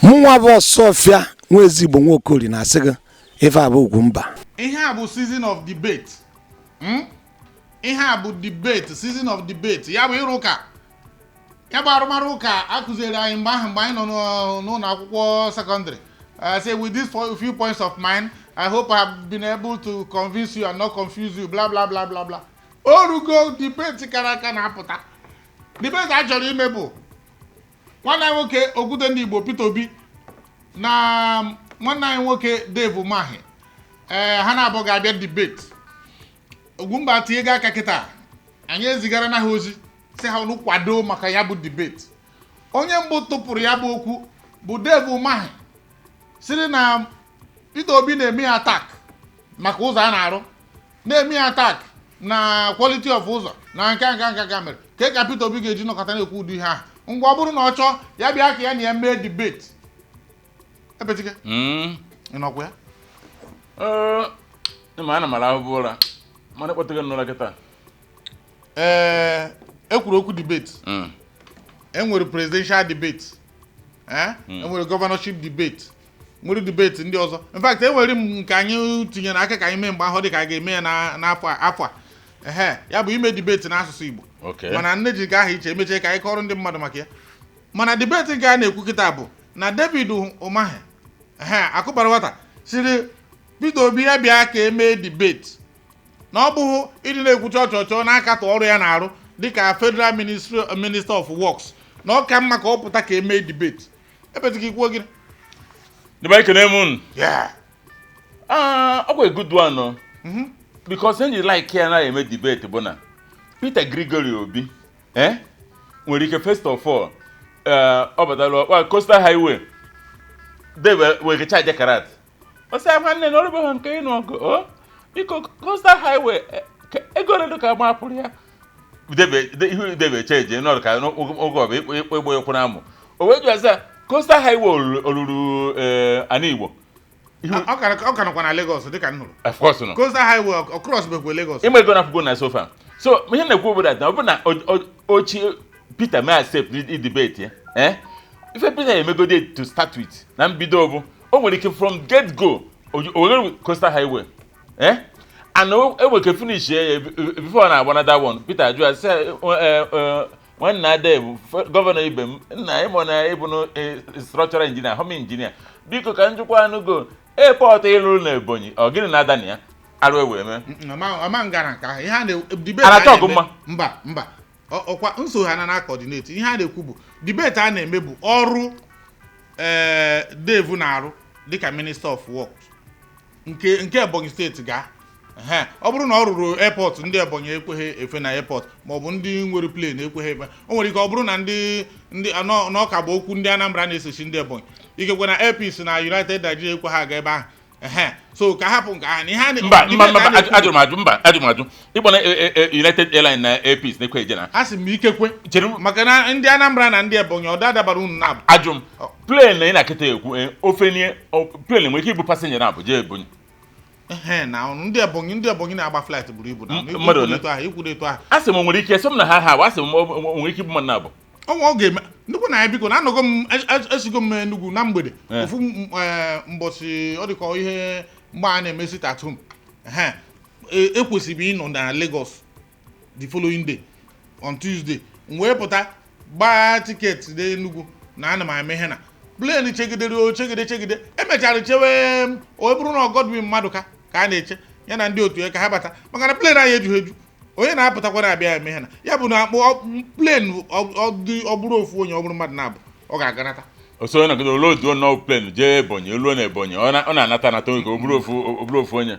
Mwa bo Sofia nwezi Igbo nwokori na asịgị ife abụ Ugwumba. Ihe a bụ season of debate. Ihe a bụ debate, season of debate. Ya bụ ịrụ ụka. Ya bụ arụmarụ ụka akụziri anyị mgbe anyị nọ n'ụlọ akwụkwọ secondary. Say with these few points of mine, I hope I have been able to convince you and not confuse you, blah blah blah blah blah. Orugo debate kara aka na-apụta. Debate a chọrọ ime bụ nwanne anyị nwoke Okwute ndị Igbo Peter Obi na nwanne anyị nwoke Dave Umahi. Ha na-abụ ga-abịa debate. Ugwumba tinye aka kịta. Anyị ezigara na ha ozi si ha unu kwado maka ya bụ debate. Onye mbụ tụpụrụ ya bụ okwu bụ Dave Umahi. Siri na Peter Obi na-eme attack maka ụzọ a na-arụ. Na-eme attack na quality of ụzọ na nke mere. Ka Peter Obi ga-eji nọkọta na-ekwu ụdị ihe ahụ. Ngwa ọ bụrụ na ọ chọọ ya bịa ka ya na ya mee debate. Ebetike. Ịnọkwa ya? Ma ana mara ahụhụ ụra. Mana kpọtụrụ n'ụlọ kịta. Ekwuru okwu debate. Enwere presidential debate. Enwere governorship debate. Nwere debate ndị ọzọ. In fact, enwere m nke anyị tinyere aka ka anyị mee mgbe ahụ dị ka a ga-eme ya n'afọ a. Ya bụ ime debate n'asụsụ Igbo. Mana nne ji nke ahụ iche emechie ka anyị kọrọ ndị mmadụ maka ya. Mana debate nke a na-ekwu kịta bụ na David Umahi akụbara nwata siri Peter Obi ya bịa ka emee debate. Na ọ bụghị ịdị na-ekwu chọchọchọ n'akatọ ọrụ ya na-arụ dịka Federal Minister of Works. Na ọ ka mma ka ọ pụta ka emee debate. Ebetụka ikwuo gị. The ekene m. Yeah. Okay, good one no. Because when you like here na eme debate bụ na Peter Gregory Obi nwere ike first of all ọ batara Coastal Highway we charge karat. O say nwanne na ọrụ bụ nke ịnụ ọgụ biko Coastal Highway ego redo ka ma apụrụ ya. Debe change n'ọrụ ka oge ọ bụ igbo ekwu na amụ. O wee jụ asa Coastal Highway olulu ana Igbo. Ọ ka nọkwa na Lagos dịka m hụrụ. Of course no. Coastal Highway across bekwe Lagos. Ime go na fugo na so far. So ihe na-ekwu obodo na ọ bụ na ochi Peter may accept the debate ya. Ife Peter emegode to start with na mbido bụ o nwere ike from get go o Coastal Highway. And e we can finish before na another one. Peter Ajua say when na there governor Ibem na imo na ebuno structural engineer home engineer biko ka njukwa anu go airport ilu na Ebonyi o gini na adani ya aru ewe me ama ngara nka ihe a na debate mba ọkwa nso ha na coordinate ihe a na-ekwu bụ debate a na-eme bụ ọrụ Dave na-arụ dịka Minister of Works nke Ebonyi steeti ga ọ bụrụ na ọ rụrụ airport ndị Ebonyi ekweghị efe na airport ma ọ bụ ndị nwere plane ekweghị efe o nwere ike ọ bụrụ na ndị n'ọka bụ okwu ndị Anambra na-esochi ndị Ebonyi ikekwe na Airpeace na United Nigeria ekweghị aga ebe ahụ so ka hapụ nke ahụ na ihe ajụmajụ ịkpọ na United Airlines na Airpeace na-ekwe ejena a sị m ikekwe maka na ndị Anambra na ndị Ebonyi ọ dabara unu na ajụm plane na ị na-akịta ekwu ofenie plane nwere ike ibu passenger na Abuja Ebonyi na ndị Ebonyi na-agba flight buru ibu na ikwudo etu ahụ a sị m nwere ike som na ha a sị m nwere ike ibu mmadụ na abụ ọ ga-eme nnukwu na ya biko na anọgo m esigo m Enugu na mgbede ofu mbọchị ọ dịka ihe mgbe a na-eme sit at home ekwesịrị ịnọ na Lagos the following day on Tuesday wee pụta gbaa tiketi na Enugu na ana m eme ihe na plane chegide emechara chewe o bụrụ na Godwin mmadụ ka a na-eche ya na ndị otu ya ka ha bata maka na plane anyị ejughị eju onye na-apụtakwa na-abịa eme ha na ya bụ na plane ọ bụrụ ofu onye ọ bụrụ mmadụ na-abụ ọ ga-aganata so na godo load no plane jee Ebonyi elu na Ebonyi ọ na-anata oge ọ bụrụ ofu onye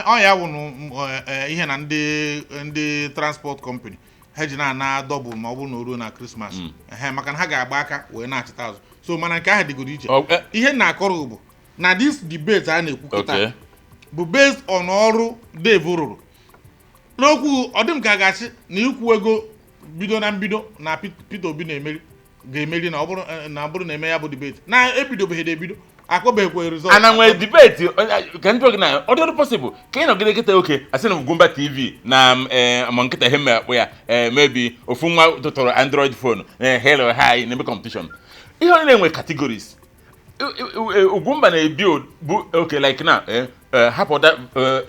ọ ya wụ ihe na ndị transport company ha ji na double ma ọ bụrụ na o ruo na Christmas maka na ha ga-agba aka wee na-achịta azụ so mana nke ahụ dịgoro iche ihe na-akọrọ bụ na this debate a na-ekwukọta bụ based on ọrụ Dave rụrụ n'okwu ọ dị m ka ga-achị na ikwu ego bido na mbido na Peter Obi ga-emeri na ọ bụrụ na eme ya bụ debate na ebidobeghị ebido akpọbeghịkwa result ana nwere debate ka ndị oge na ọ dị possible ka ị nọgide kịta oke asị na Ugwumba TV na ma nkịta ihe mmekpụ ya maybe ofu nwa tụtụrụ Android phone hello hi na-eme competition ihe onye na-enwe categories Ugwumba na-ebi bụ okay like now hapụ that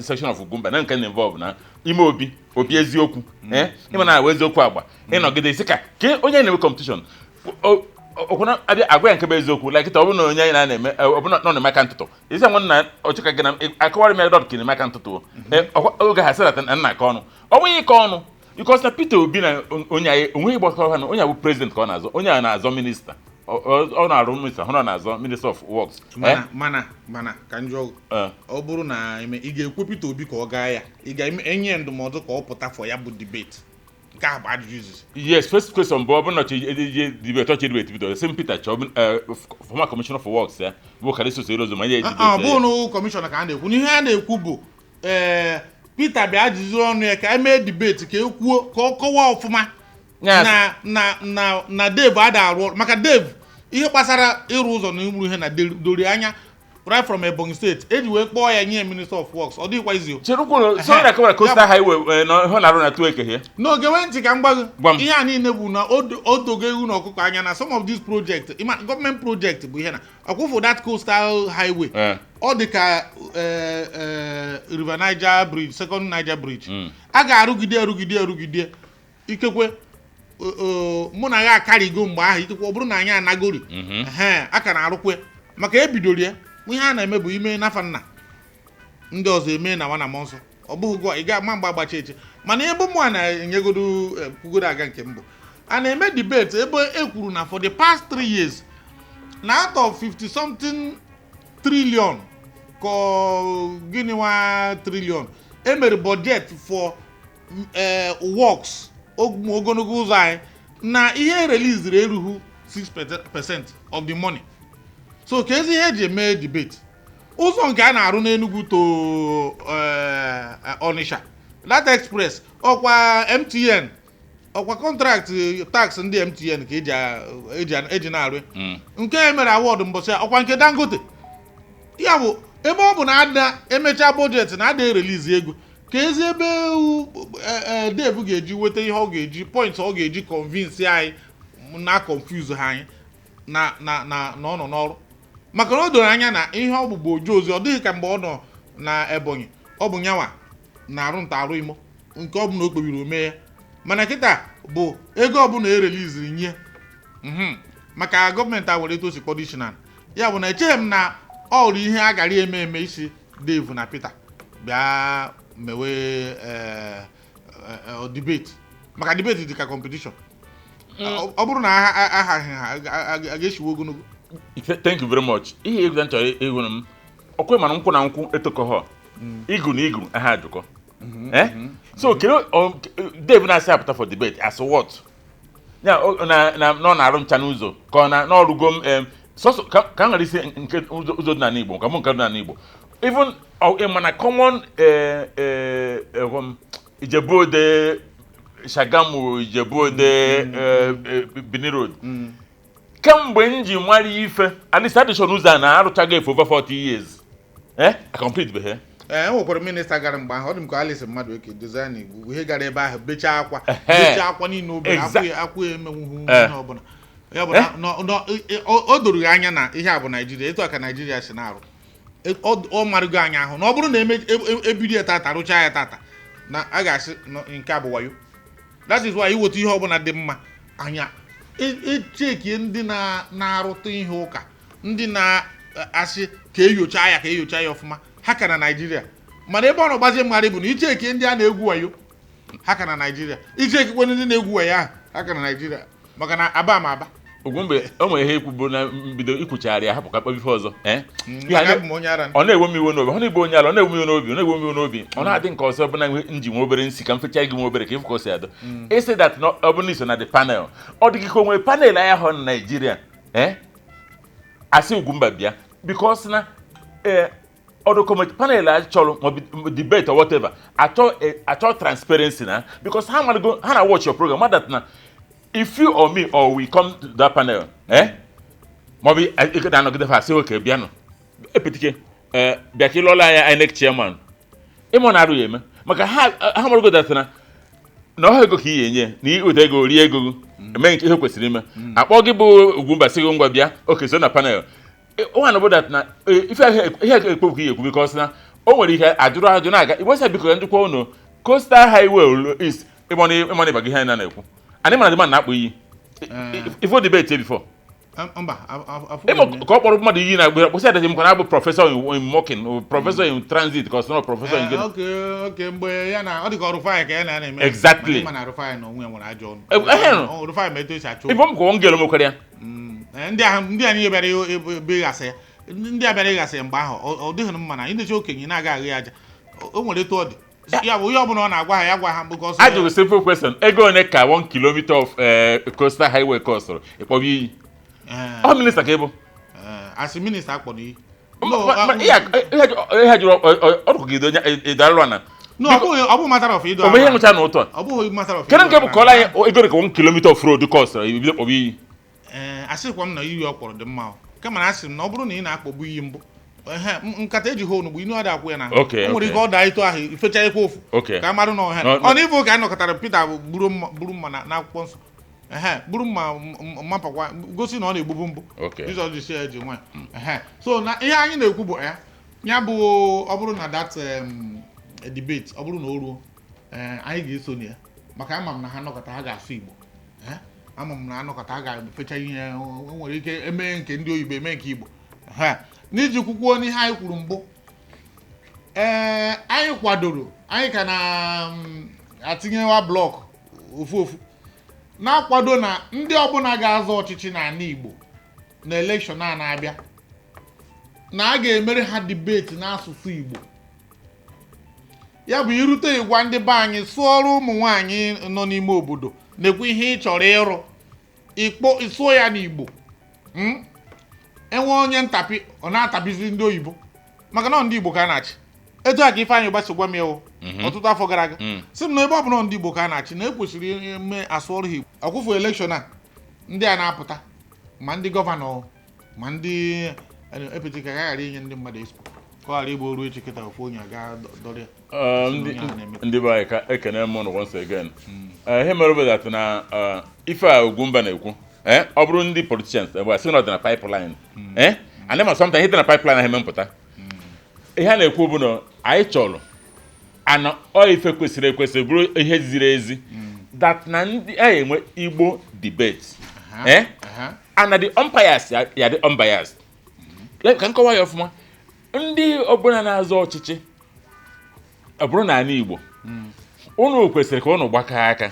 section of Ugwumba na nke involve na ime obi eziokwu ịma na eziokwu agba ịnọgide isi ka onye na-enwe competition okwana abịa agwa nke bụ eziokwu like ọ bụ na onye na-eme ọ bụ na ọ na-eme aka ntụtụ isi nwanna ọchịka gị na akọwara m dọt ka na-eme aka ntụtụ oge ha sịrata nna aka ọnụ ọ nweghị ike ọnụ because na Peter Obi na onye anyị onweghị gbakọ ha na onye bụ president ka ọ na-azọ onye a na-azọ minista ọ na-arụ minista hụ na-azọ minister of works mana ka njọ ọ bụrụ na ị ga-ekwe Peter Obi ka ọ gaa ya ị ga-enye ndụmọdụ ka ọ pụta for ya bụ debate nke a bụ ajụjụ izizi. Yes, first question bụ ọ bụrụ na debate bido sim Peter Chọ former commissioner for works ya bụ Karisos Erozo ma ihe debate ọ bụ na commissioner ka a na-ekwu n'ihe a na-ekwu bụ Peter bịa jụziri ọnụ ya ka emee debate ka ekwuo ka ọ kọwaa ọfụma na Dave ada arụ maka Dave ihe gbasara ịrụ ụzọ na ịmụrụ ihe na dori anya right from Ebonyi State eji wee kpọọ ya nye Minister of Works ọ dịkwa izi cherukwuru so na kawara coastal highway na ho na arụ na tueke here n'oge ntị ka mgbago ihe a niile bụ na o dogo ewu na ọkụkọ anya na some of these projects government project bụ ihe na akwụfụ that coastal highway ọ dị ka River Niger Bridge second Niger Bridge a ga-arụgide ikekwe mụ na ya akarịgo mgbe ahụ ikekwe ọ bụrụ na anyị anagori a ka na-arụkwe maka ebidoro ya ihe a na-eme bụ ime n'afa nna ndị ọzọ eme na nwana m nsọ ọ bụghị ị ga-ama mgbe agbacha eche mana ebe mụ a na-enyegodo kwugoro aga nke mbụ a na-eme debate ebe e kwuru na for the past 3 years na out of 50 something trillion ka gịnị nwa trillion emere budget for works ogologo ụzọ anyị na ihe release erughị 6% of the money. So ka ezi ihe eji eme debate ụzọ nke a na-arụ n'Enugu to Onitsha that express ọkwa MTN ọkwa contract tax ndị MTN ka eji na-arụ nke emere award mbọchị ọkwa nke Dangote ya bụ ebe ọ bụ na ada emecha budget na ada release ego ka ezi ebe Dave ga-eji weta ihe ọ ga-eji point ọ ga-eji convince anyị na confuse ha anyị na ọ nọ n'ọrụ maka na o doro anya na ihe ọgbụgba oju ozi ọ dịghị ka mgbe ọ nọ na Ebonyi ọ bụ nyanwa na-arụ nta arụ imo nke ọ bụ na o kpebiri ome ya mana kịta bụ ego ọbụla ereliziri nye maka gọọmenti a were etu osi kpọdo isi na ya bụ na echeghị m na ọ hụrụ ihe a gara eme isi Dave na Peter bịa mewe debate maka debate dị ka competition ọ bụrụ na ahaghị ha a ga-eshiwe ogologo. Thank you very much. Ihe egwu nchọ egwu m okwe mana nkwụ na nkwụ etokọhọ igu na igu aha ajụkọ so kere Dave na-asị apụta for debate as what ya na na-arụ ncha n'ụzọ ka ọ na ọrụgo m sọsọ ka m nwere isi nke ụzọ dị n'ala Igbo ka mụ nke dị n'ala Igbo even mana common Ijebode Shagamu Ijebode Benin Road kemgbe m ji mara ife at least addition ụzọ a na-arụchaghị efu over 40 years a complete be here nwekwara minista gara mgbe ahụ ọ dị m ka Alice mmadụ eke dozie na Igbo ihe gara ebe ahụ bechaa akwa niile obere akwụ emenwuhu ihe ọbụla ya bụ o doro ya anya na ihe a bụ Naijiria etu aka Naijiria si na-arụ ọ marụgo anya ahụ na ọ bụrụ na ebido ya tata rụchaa ya tata na a ga-asị nke a bụ wayo that is why iweta ihe ọbụla dị mma anya echeki ndị na-arụta ihe ụka ndị na-asị ka enyocha ya ọfụma ha ka na Naijiria mana ebe ọ nọ gbazie mgharị bụ na icheki ndị a na-egwu wayo ha ka na Naijiria ichekikwe ndị na-egwu wayo ahụ ha ka na Naijiria maka na aba ma aba Ogwumbe o nwere ihe ikwu bụ na mbido ikwuchara ya hapụ ka kpọbife ọzọ ọ na-ewe m iwe n'obi ọ na-egbu onye ala ọ na-ewe m iwe n'obi ọ na-adị nke ọzọ bụ na nji nwe obere nsi ka m fecha gị nwe obere ka ịfụ ka o si adọ isi that ọ bụ n'iso na the panel ọ dị ka onwere panel anya hụ na Naijiria asị Ugwumba bịa because na ọdụ panel a chọrọ debate or whatever achọ transparency na because ha na watch your program that na if you or me or we come to that panel maybe I could not get say okay biano epetike bịa ka ịlọla ya INEC chairman ịmụ na arụ ya eme maka ha mara go that na na ọha ego ka ihe enye na iweta ego rie ego eme nke ihe kwesịrị ime akpọ gị bụ Ugwumba sị gị ngwa bịa oke so na panel nwa na bodat na ihe ekpo ka ihe ekwu because na o nwere ihe ajụrụ na-aga iwesa biko njikwa unu Coastal Highway East ịmana ịba gị ihe na na-ekwu anyị mana dị na akpọ iyi ifo debate before mba ka ọ kpọrọ mmadụ iyi na agbe kpụsị adaji mkwa na abụ prọfesọ in mocking prọfesọ in transit ka ọ sọ prọfesọ in okay mgbe ya na ọ dị ka Rufai ka ya na-eme exactly mana Rufai na onwe nwere ajọ ọnụ Rufai ma eto esi achụ ibo m ka ọ ngelo mokarịa ndị anyị bịara ịghasị ndị a bịara ịghasị mgbe ahụ ọ dịghị mma na ịnechi okenye na-aga aghị aja o nwere etu ọ dị ya bụ ihe ọbụla ọ na-agwa ha ya gwa ha because ajụrụ simple question ego one ka 1 kilometer of coastal highway costụrụ ịkpọba iyi ọ minista ka ịbụ asị minista akpọrọ iyi ihe jụrụ ọdụkụgide onye ịdarụrụ na ọ bụ matter of ido ọ bụ ihe nwụcha n'ụtụ a ọ bụghị matter of kedu nke bụ kọla anyị ego dị ka 1 kilometer of road costụrụ ibido kpọba iyi asịkwa m na iyi ọ kpọrọ dị mma kama na asị m na ọ bụrụ na ị na-akpọgbu iyi mbụ nkata eji hụ onugbu inu ọ da-akwụ ya na o nwere ike ọ daa ịtụ ahụ ifecha ekwe ofu ka a marụ na ọha ọ na ife ka a nọkọtara Pita buru mma na akwụkwọ nsọ buru mma mapakwa gosi na ọ na-egbubu mbụ Jizọs ji si ya eji nwa so na ihe anyị na-ekwu bụ ya bụ ọ bụrụ na that debate ọ bụrụ na o ruo anyị ga-eso na ya maka ama m na ha nọkọta ha ga-asụ Igbo ama m na anọkọta ha ga-efecha ihe nwere ike eme nke ndị oyibo eme nke Igbo n'iji kwukwuo n'ihe anyị kwuru mbụ anyị kwadoro anyị ka na-atinyewa blọkụ ofu na-akwado na ndị ọbụla ga-azọ ọchịchị n'ala Igbo na elekshọn a na-abịa na a ga-emere ha dibeti n'asụsụ Igbo ya bụ irute ịgwa ndị be anyị sụọrọ ụmụ nwaanyị nọ n'ime obodo na-ekwu ihe ị chọrọ ịrụ ịsụọ ya n'Igbo enwe onye ntapi ọ na-atabizi ndị oyibo maka na ndị Igbo ka a na-achị etu a ka Ifeanyị Ụba si gwa m ewu ọtụtụ afọ gara aga si m na ebe ọ bụla ndị Igbo ka a na-achị na ekwesịrị ime asụọrụ ha Igbo ọkwụfụ elekshọn a ndị a na-apụta ma ndị gọvanọ ma ndị epeti ka ghara inye ndị mmadụ espo ka ọ ghara ịgba oru echi kịta ofu onye aga dọrịa ndị be anyị ka ekene m ụnụ once again ihe mere obodo na ife a Ugwumba na-ekwu ọ bụrụ ndị politicians ebe a sị na ọ dị na pipeline and then sometimes ihe dị na pipeline ahụ mpụta ihe a na-ekwu bụ na anyị chọrọ ana ọ ife kwesịrị ekwesị bụrụ ihe ziri ezi that na ndị anyị enwe Igbo debate and the umpires ya dị unbiased ka nkọwa ya ọfụma ndị ọbụla na-azọ ọchịchị ọ bụrụ na ala Igbo unu kwesịrị ka unu gbakọ aka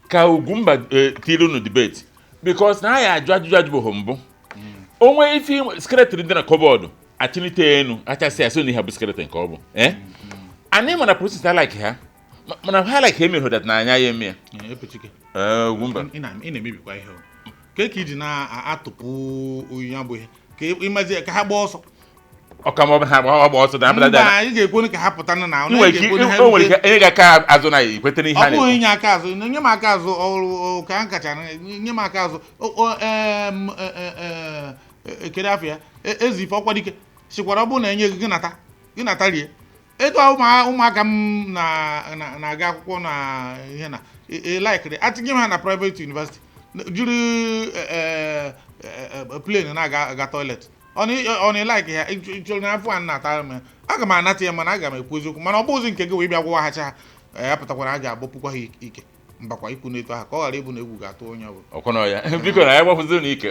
ka Ugwumba tiri unu debate because na anyị ajụ ajụjụ ajụbụghị mbụ onwe ife skeleton dị na kọbọọdụ achịlite enu achasị asị na ihe bụ skeleton nke ọ bụ anyị mana process like ha mana ha like ha emere that na anya ya eme ya Ugwumba ị na-emebikwa ihe ka iji na-atụpụ oyi ya bụ ihe ka ịmazi ka ha gbaa ọsọ ọkamọba ha gba ọsọ da mba anyị ga-ekwu ka ha pụta na o nwere ike enye gị aka azụ na ikwetara ihe a na-ekwu ọ bụghị inye aka azụ nye m aka azụ ọrụ ka m kacha nye m aka azụ ekere afọ ya ezi ife ọkwa dike sikwara ọ bụrụ na enye gị nata rie etu ụmụaka m na-aga akwụkwọ na ihe na laikiri atinye m ha na private university jiri plane na-aga toilet ọ na-like ya chọrọ na afọ a na-ata m aga m anata ya mana aga m ekwu eziokwu mana ọ bụzi nke gị wee bịa gwụwa hacha ha ya pụtakwara a ga-agbapụkwa ha ike mbakwa ikwu n'etu ahụ ka ọ ghara ịbụ na egwu ga-atụ onye ọbụla ọkwụnọ ya biko na ya gbapụzi na ike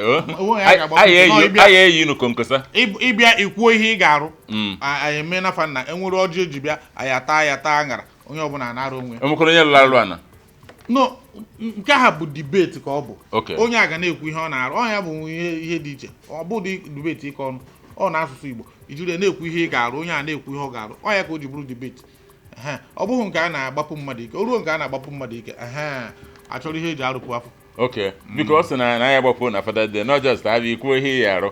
anyị eyi inu konkosa ịbịa ikwuo ihe ị ga-arụ anyị eme na fa na enwere ọjị eji bịa anyị ata ya taa aṅara onye ọbụla anara onwe emekọrọ onye lụrụ alụ ana no nke ha bụ debate ka ọ bụ onye a ga na-ekwu ihe ọ na-arụ ọ ya bụ ihe dị iche ọ bụ dị debate ike ọnụ ọ na-asụsụ Igbo ijiri na-ekwu ihe ị ga-arụ onye a na-ekwu ihe ọ ga-arụ ọ ya ka o ji bụrụ debate ọ bụghị nke a na-agbapụ mmadụ ike o ruo nke a na-agbapụ mmadụ ike achọrọ ihe eji arụpụ afọ biko ọ sị na ya gbapụ na Father Day not just abịa ikwuo ihe ya arụ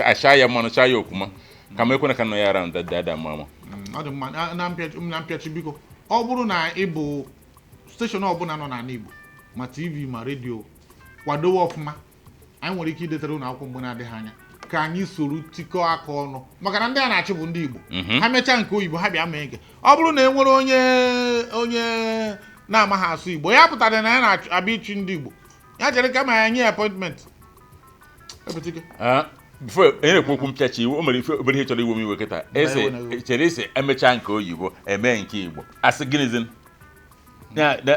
acha ya mmanụ cha ya okwuma ka ma ekwena ka nọ ya ara dada mama ọ dị mma na mpịachi biko ọ bụrụ na ị bụ steshọn ọbụla nọ n'ala Igbo ma TV ma redio kwadowe ọfụma anyị nwere ike idetara ụlọ akwụkwọ mgbe na-adịghị anya ka anyị soro tikọọ aka ọnụ maka na ndị a na-achị bụ ndị Igbo ha mechaa nke oyibo ha bịa mee nke ọ bụrụ na e nwere onye na-amaghị asụ Igbo ya pụtara na ya na-abịa ịchụ ndị Igbo ya chere kama ya nye appointment before enye kwukwu mchachi iwu o mere ife obere ihe chọrọ iwu m iwe kịta chere isi emechaa nke oyibo eme nke Igbo asị gịnịzin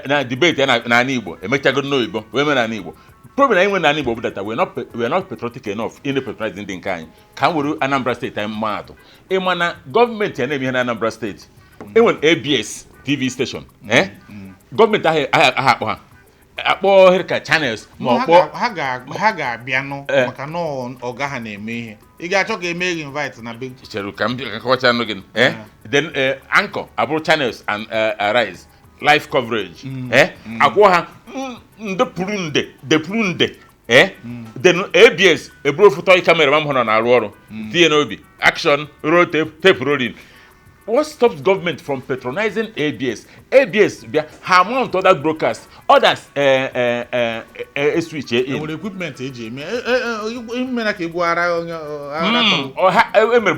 na debate ya na ana Igbo emechago n'oyibo wee mee na ana Igbo problem anyị nwe na ana Igbo bụ data we are not patriotic enough in the patriotic ndị nke anyị ka m were Anambra steeti anyị mma atụ ịma na gọọmenti ya na-eme ihe na Anambra steeti enwere ABS TV station gọọmenti aha akpọ ha akpọ Herka channels ma ọkpọ ha ga-abịa nụ maka na ọga ha na-eme ihe ị ga-achọ ka eme gị invite na be chere ka m kọwacha nụ gị then anchor abụrụ channels and arise live coverage akwụ ha depurụ nde then ABS eburu ofu camera m hụrụ na-arụ ọrụ tinye n'obi action roll tape rolling. What stops government from patronizing ABS? ABS, how amount other brokers, others switch equipment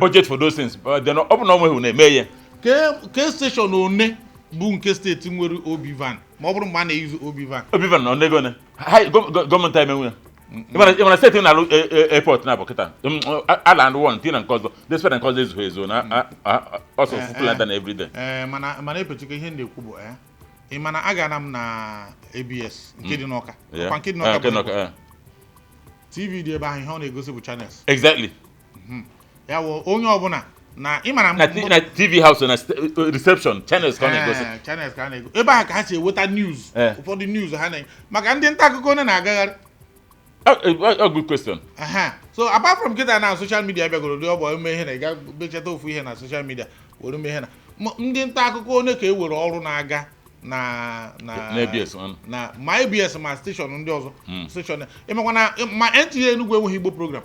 budget for those things, but they're not open on me. Ke station one bụ nke steeti nwere obi van ma ọ bụrụ mgbe a na-use obi van ọ nego ne government time enwe ịmana steeti na airport na abụkịta ala and one tina nke ọzọ despite nke ọzọ ezughị na ọsọ fufulanda na everyday mana epechika ihe na-ekwu bụ ịmana agana m na ABS nke dị n'Ọka ọkwa nke dị n'Ọka TV dị ebe ahụ ihe ọ na-egosi bụ channels exactly ya wụ onye ọbụla na ịmara na TV house na reception channels ka na-egosi ebe ahụ ka ha si eweta news ụfọdụ news ha na maka ndị nta akụkọ na-agagharị. A good question. So apart from kita na social media bịagoro dị ọbụ eme ihe na ịga bechata ofu ihe na social media were eme ihe na ndị nta akụkọ one ka e were ọrụ na-aga na ABS na ma ABS ma station ndị ọzọ station emekwa na ma NTA Enugu enweghị Igbo program.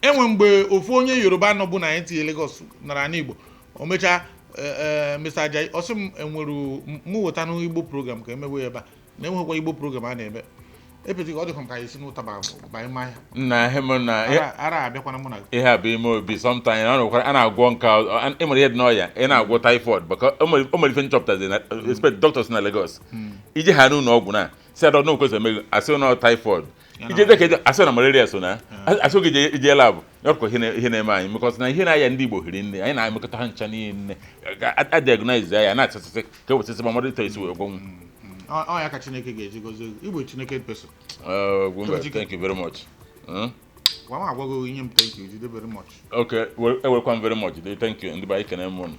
Enwe mgbe ofu onye Yoruba nọ bụ na NTA Lagos nara ana Igbo o mechaa Mr. Ajayi ọsị m enwere mụ weta n'Igbo program ka emewe ebe a na enwekwa Igbo program a na-eme epetika ọ dịkwa m ka esi n'ụta banye mmanya na hem na ara abịakwana mụ na ihe a bụ ime obi sometimes a na-agwọ nka ịmere ihe dị n'ọya ị na-agwọ typhoid maka o mere ife nchọpụtazi na expect doctors na Lagos ije ha n'ụlọ ọgwụ na si adọ n'okwesị emeghe asị na typhoid ije deke asị na malaria so na asị oge ije lab ọkụkọ ihe na-eme anyị because na ihe na-aya ndị Igbo hiri nne anyị na-emekọta ha ncha niile a diagnose ya na-achasịsị ka ewetasị ma mmadụ ito isi wee gwọnwụ. Oh, ya ka Chineke ga-eji gozie Igbo Chineke person. Thank you very much. Wama agwago ihe m thank you very much. Okay, welcome very much. Thank you. Ndị ba ikene m.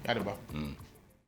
Ya dịba.